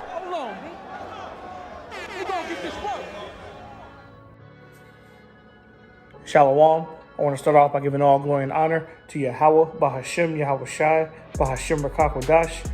Hold on, B. We gonna get this work. Shalom. I want to start off by giving all glory and honor to Yahweh, Bahashem, Yahweh Shai, Bahashem Rakakwadash.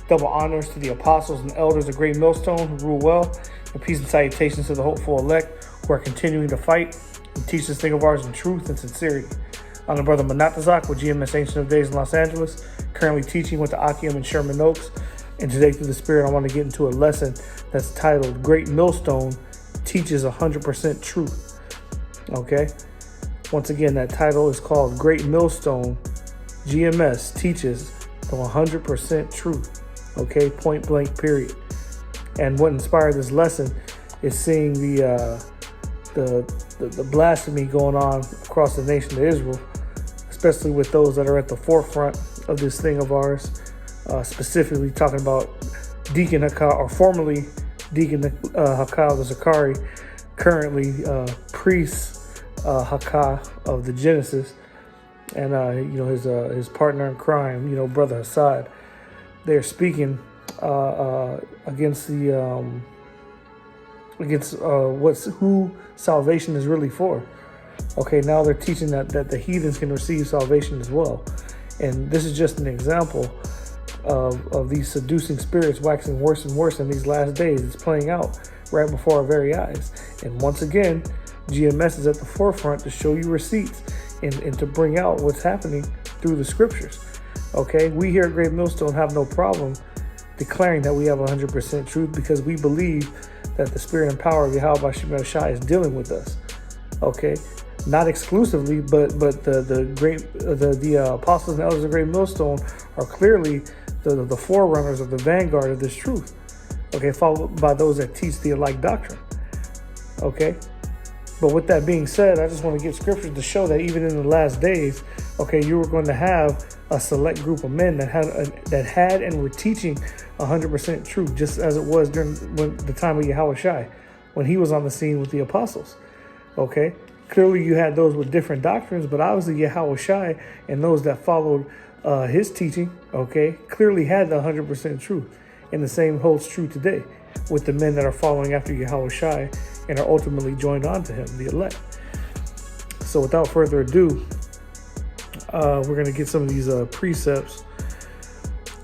Double honors to the apostles and elders of Greatmillstone who rule well, and peace and salutations to the hopeful elect who are continuing to fight and teach this thing of ours in truth and sincerity. I'm the brother Manatazak with GMS Ancient of Days in Los Angeles, currently teaching with the Akim in Sherman Oaks. And today, through the Spirit, I want to get into a lesson that's titled Greatmillstone Teaches 100% Truth. Okay? Once again, that title is called Greatmillstone GMS Teaches the 100% Truth. Okay? Point blank, period. And what inspired this lesson is seeing the blasphemy going on across the nation of Israel, especially with those that are at the forefront of this thing of ours, specifically talking about Deacon Hakal, or formerly Deacon Hakal the Zakari, currently priest Hakal of the Genesis, and his partner in crime, Brother Hassad. They're speaking against who salvation is really for. Okay, now they're teaching that the heathens can receive salvation as well. And this is just an example of these seducing spirits waxing worse and worse in these last days. It's playing out right before our very eyes. And once again, GMS is at the forefront to show you receipts and to bring out what's happening through the scriptures. Okay, we here at Greatmillstone have no problem declaring that we have 100% truth, because we believe that the spirit and power of Yahweh Bashim Shai is dealing with us. Okay, not exclusively, but the apostles and elders of Greatmillstone are clearly the forerunners of the vanguard of this truth. Okay, followed by those that teach the alike doctrine. Okay, but with that being said, I just want to give scriptures to show that even in the last days, okay, you were going to have a select group of men that had and were teaching 100% truth, just as it was during the time of Yahweh Shai, when he was on the scene with the apostles. Okay, clearly you had those with different doctrines, but obviously Yahweh Shai and those that followed his teaching, okay, clearly had the 100% truth. And the same holds true today with the men that are following after Yahweh Shai and are ultimately joined on to him, the elect. So without further ado, we're going to get some of these precepts.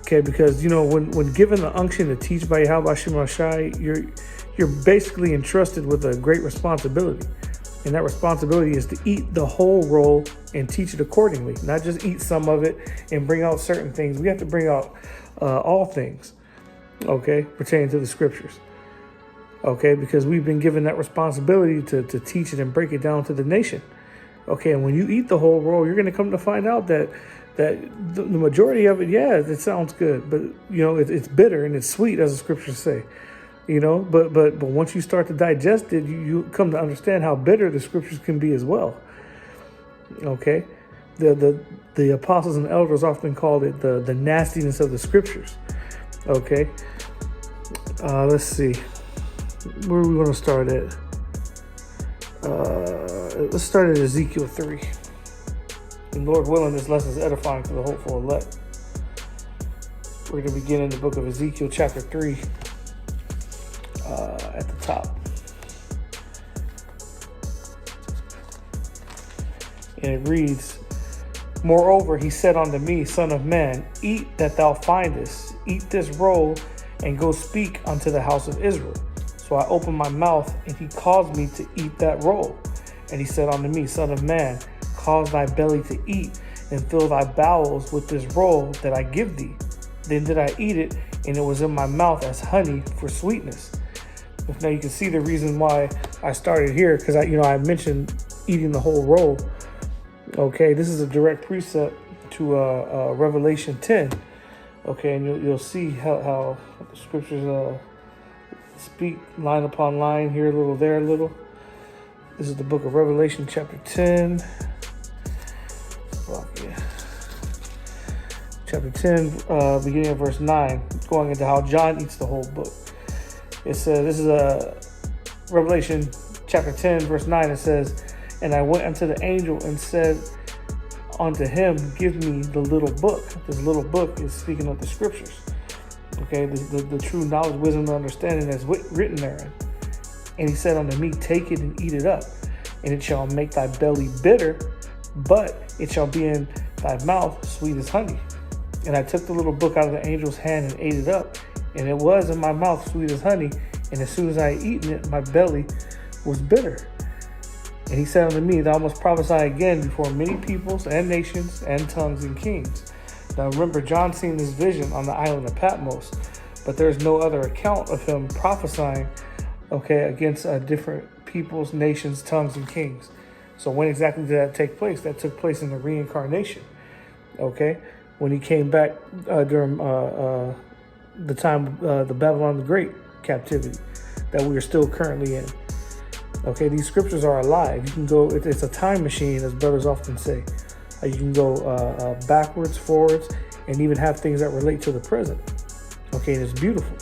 Okay, because, when given the unction to teach by Yahweh Shai, you're basically entrusted with a great responsibility. And that responsibility is to eat the whole roll and teach it accordingly, not just eat some of it and bring out certain things. We have to bring out all things, okay, pertaining to the scriptures. Okay, because we've been given that responsibility to teach it and break it down to the nation. Okay, and when you eat the whole roll, you're going to come to find out that the majority of it, yeah, it sounds good, but it's bitter and it's sweet, as the scriptures say. But once you start to digest it, you come to understand how bitter the scriptures can be as well. Okay, the apostles and elders often called it the nastiness of the scriptures. Okay, let's see, where are we going to start at? Let's start at Ezekiel 3. And Lord willing, this lesson is edifying to the hopeful elect. We're going to begin in the book of Ezekiel chapter 3. At the top. And it reads, "Moreover, he said unto me, Son of man, eat that thou findest, eat this roll, and go speak unto the house of Israel. So I opened my mouth, and he caused me to eat that roll. And he said unto me, Son of man, cause thy belly to eat, and fill thy bowels with this roll that I give thee. Then did I eat it, and it was in my mouth as honey for sweetness." Now you can see the reason why I started here, because I mentioned eating the whole roll. Okay, this is a direct precept to Revelation 10. Okay, and you'll see how the scriptures speak line upon line, here a little, there a little. This is the book of Revelation chapter 10. Chapter 10, beginning of verse 9, going into how John eats the whole book. It says, this is Revelation chapter 10, verse 9. It says, "And I went unto the angel and said unto him give me the little book. This little book is speaking of the scriptures. Okay, the true knowledge, wisdom, and understanding that's written therein. And he said unto me, take it and eat it up, and it shall make thy belly bitter, but it shall be in thy mouth sweet as honey. And I took the little book out of the angel's hand and ate it up, and it was in my mouth sweet as honey. And as soon as I had eaten it, my belly was bitter. And he said unto me, thou must prophesy again before many peoples and nations and tongues and kings. Now remember, John seen this vision on the island of Patmos, but there's no other account of him prophesying, against different peoples, nations, tongues, and kings. So when exactly did that take place? That took place in the reincarnation, when he came back during the time of the Babylon the Great captivity that we are still currently in. These scriptures are alive. You can go, it's a time machine, as brothers often say. You can go backwards, forwards, and even have things that relate to the present. And it's beautiful.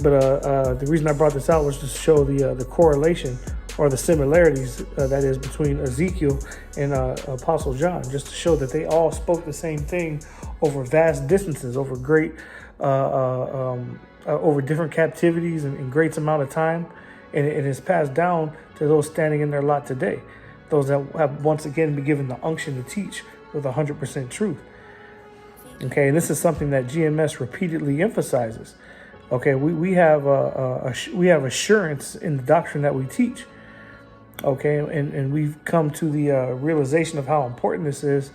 But the reason I brought this out was to show the correlation or the similarities, that is, between Ezekiel and Apostle John, just to show that they all spoke the same thing over vast distances, over great, over different captivities and great amount of time. And it is passed down to those standing in their lot today, those that have once again been given the unction to teach with 100% truth. And this is something that GMS repeatedly emphasizes. We have assurance in the doctrine that we teach. And we've come to the realization of how important this is.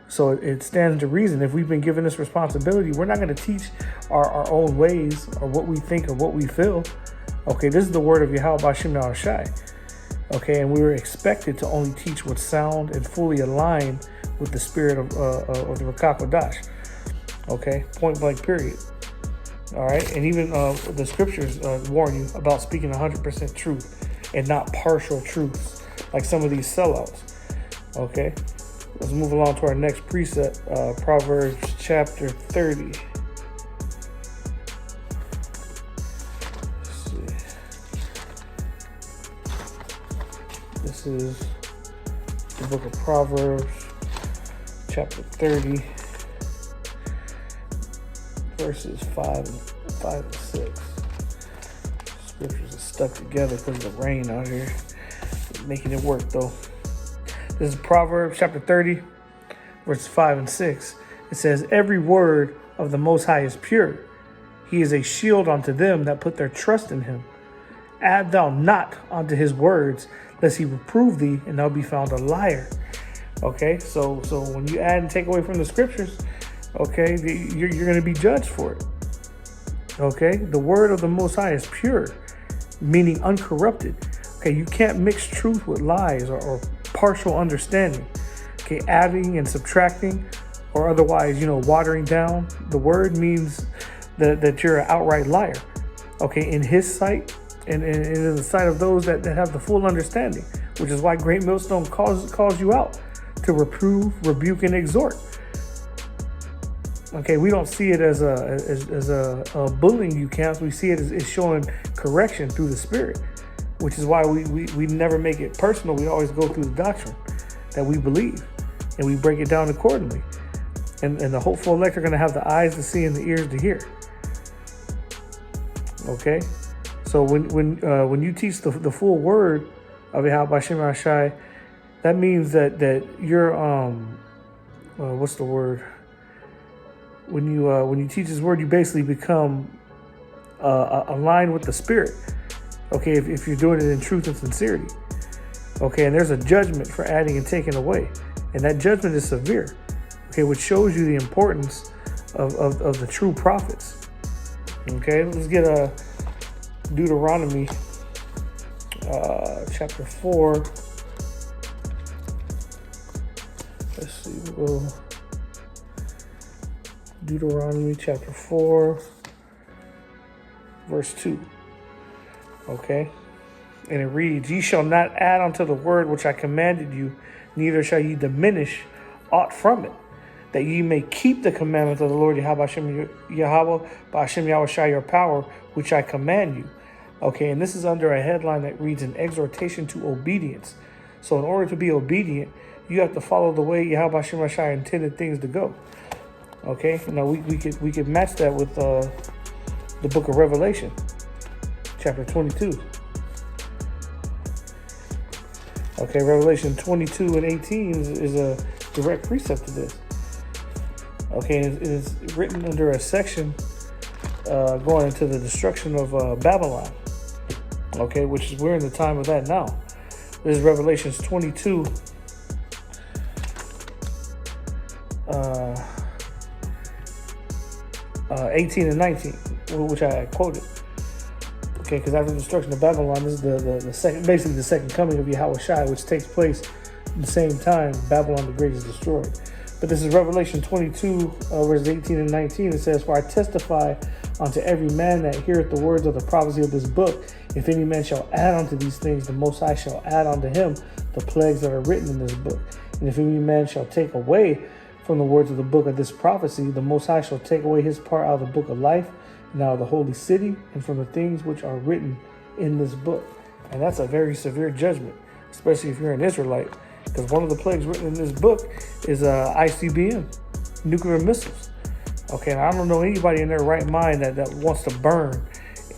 So it stands to reason, if we've been given this responsibility, we're not going to teach our own ways or what we think or what we feel. This is the word of Yahweh B'Shem Yahushai. And we were expected to only teach what's sound and fully aligned with the spirit of the Rakak Wadash. Point blank, period. All right. And even the scriptures warn you about speaking 100% truth and not partial truths like some of these sellouts. Let's move along to our next precept, Proverbs chapter 30. This is the book of Proverbs, chapter 30, verses 5 and 6. Scriptures are stuck together because of the rain out here. Making it work, though. This is Proverbs, chapter 30, verses 5 and 6. It says, every word of the Most High is pure. He is a shield unto them that put their trust in him. Add thou not unto his words, lest he reprove thee, and thou be found a liar. So when you add and take away from the scriptures, you're going to be judged for it. The word of the Most High is pure, meaning uncorrupted. You can't mix truth with lies or partial understanding. Adding and subtracting, or otherwise, watering down the word means that you're an outright liar. In his sight. And in the sight of those that have the full understanding, which is why Greatmillstone calls you out to reprove, rebuke, and exhort. We don't see it as a bullying you camps. We see it as showing correction through the Spirit, which is why we never make it personal. We always go through the doctrine that we believe, and we break it down accordingly. And the hopeful elect are going to have the eyes to see and the ears to hear. So when you teach the full word of Yahweh B'Shem Yahushai, that means that you're what's the word? When you teach his word, you basically become aligned with the Spirit. If you're doing it in truth and sincerity. And there's a judgment for adding and taking away, and that judgment is severe. Which shows you the importance of the true prophets. Let's get a Deuteronomy chapter 4. Let's see. We'll go Deuteronomy chapter 4, verse 2. And it reads, ye shall not add unto the word which I commanded you, neither shall ye diminish aught from it, that ye may keep the commandments of the Lord Yahweh B'Shem Yahushai your power, which I command you. And this is under a headline that reads an exhortation to obedience. So in order to be obedient, you have to follow the way Yahweh Shem Shai intended things to go. Okay, now we could match that with the book of Revelation, chapter 22. Okay, Revelation 22 and 18 is a direct precept to this. Okay, it is written under a section going into the destruction of Babylon. Okay, which is we're in the time of that now. This is Revelations 22. 18 and 19, which I quoted. Okay, because after the destruction of Babylon, this is the second, basically the second coming of Yahweh Shai, which takes place at the same time Babylon the Great is destroyed. But this is Revelation 22, verses 18 and 19. It says, "For I testify unto every man that heareth the words of the prophecy of this book. If any man shall add unto these things, the Most High shall add unto him the plagues that are written in this book. And if any man shall take away from the words of the book of this prophecy, the Most High shall take away his part out of the book of life, and out of the holy city, and from the things which are written in this book." And that's a very severe judgment, especially if you're an Israelite, because one of the plagues written in this book is ICBM, nuclear missiles. Okay, and I don't know anybody in their right mind that wants to burn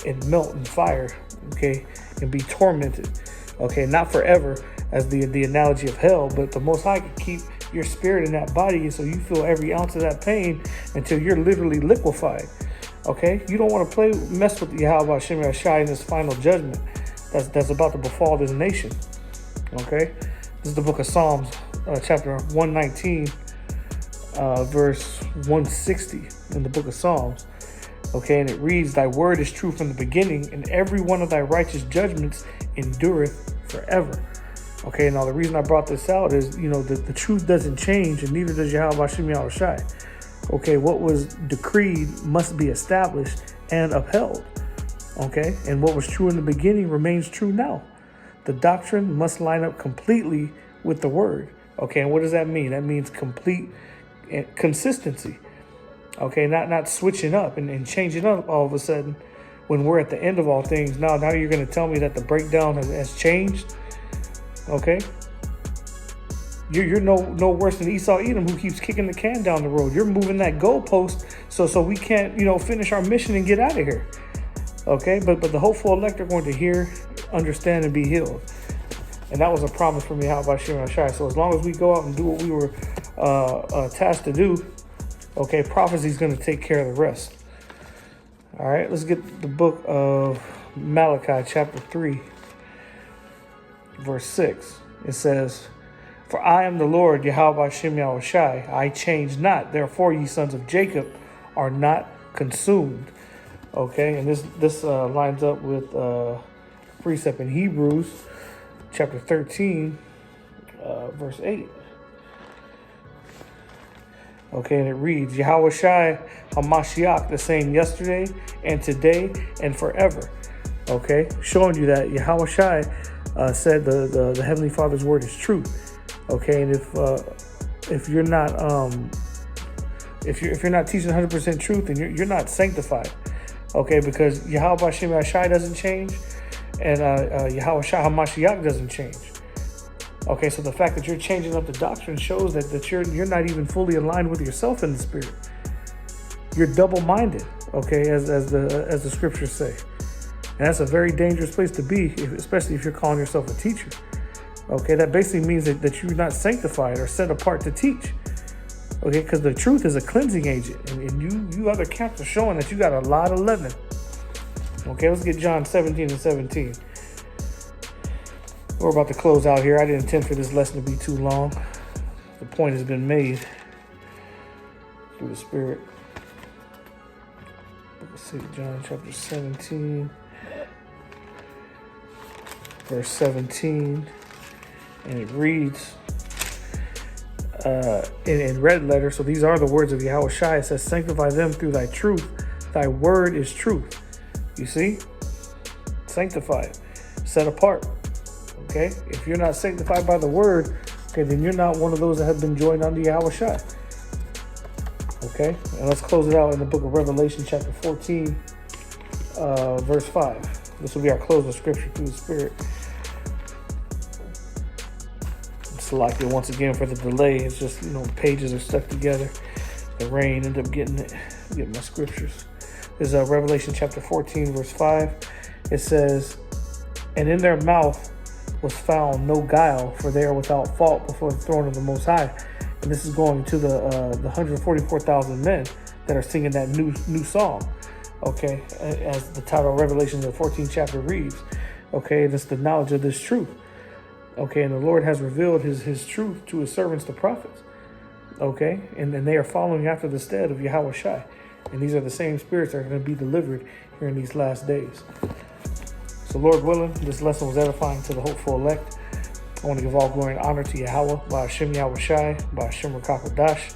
and melt in fire, okay, and be tormented. Okay, not forever, as the analogy of hell, but the Most High can keep your spirit in that body, so you feel every ounce of that pain until you're literally liquefied. Okay, you don't want to mess with Yahweh Shem Yashai in this final judgment that's about to befall this nation. Okay, this is the book of Psalms, chapter 119, verse 160 in the book of Psalms. Okay, and it reads, "Thy word is true from the beginning, and every one of thy righteous judgments endureth forever." Okay, now the reason I brought this out is, the truth doesn't change, and neither does Yahweh Shem Yashai. Okay, what was decreed must be established and upheld. Okay, and what was true in the beginning remains true now. The doctrine must line up completely with the word. Okay, and what does that mean? That means complete consistency. Okay, not switching up and changing up all of a sudden when we're at the end of all things. Now you're going to tell me that the breakdown has changed. Okay. You're no worse than Esau Edom, who keeps kicking the can down the road. You're moving that goalpost so we can't, finish our mission and get out of here. Okay, but the hopeful elect are going to hear, understand, and be healed. And that was a promise from Yahweh Shem Shai. So as long as we go out and do what we were tasked to do, okay, prophecy is going to take care of the rest. All right, let's get the book of Malachi, chapter 3, verse 6. It says, "For I am the Lord, Yahweh Shem Shai. I change not. Therefore, ye sons of Jacob are not consumed." Okay, and this lines up with precept in Hebrews, chapter 13, verse 8. Okay, and it reads, "Yahweh Shai HaMashiach, the same yesterday and today and forever." Okay, showing you that Yahweh Shai said the Heavenly Father's word is true. Okay, and if you're not if you're not teaching 100% truth, then you're not sanctified. Okay, because Yahweh Shem Yashai doesn't change, and Yahweh Shai HaMashiach doesn't change. Okay, so the fact that you're changing up the doctrine shows that you're not even fully aligned with yourself in the spirit. You're double-minded. Okay, as the scriptures say, and that's a very dangerous place to be, especially if you're calling yourself a teacher. Okay, that basically means that you're not sanctified or set apart to teach. Okay, because the truth is a cleansing agent, and you other camps are showing that you got a lot of leaven. Okay, let's get John 17 and 17. We're about to close out here. I didn't intend for this lesson to be too long. The point has been made through the Spirit. Let's see, John chapter 17, verse 17, and it reads in red letter. So these are the words of Yahweh Shai. It says, "Sanctify them through thy truth. Thy word is truth." You see? Sanctified, set apart. Okay? If you're not sanctified by the word, okay, then you're not one of those that have been joined unto Yahweh Shai. Okay? And let's close it out in the book of Revelation, chapter 14, verse 5. This will be our closing scripture through the Spirit. It Salakia, once again for the delay. It's just, pages are stuck together. The rain ended up getting my scriptures. There's Revelation chapter 14, verse 5. It says, "And in their mouth was found no guile, for they are without fault before the throne of the Most High." And this is going to the 144,000 men that are singing that new song. Okay, as the title of Revelation, the 14th chapter reads. Okay, that's the knowledge of this truth. Okay, and the Lord has revealed his truth to his servants, the prophets. Okay, and they are following after the stead of Yahweh Shai. And these are the same spirits that are going to be delivered here in these last days. So Lord willing, this lesson was edifying to the hopeful elect. I want to give all glory and honor to Yahweh, by Hashem Yahweh Shai, by Hashem Rakakadash.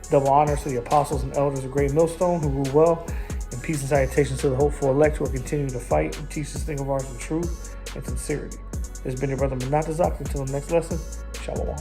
Double honors to the apostles and elders of Greatmillstone who rule well. And peace and salutations to the hopeful elect who are continuing to fight and teach this thing of ours in truth and sincerity. It's been your brother Menatazak. Until the next lesson, Shalom.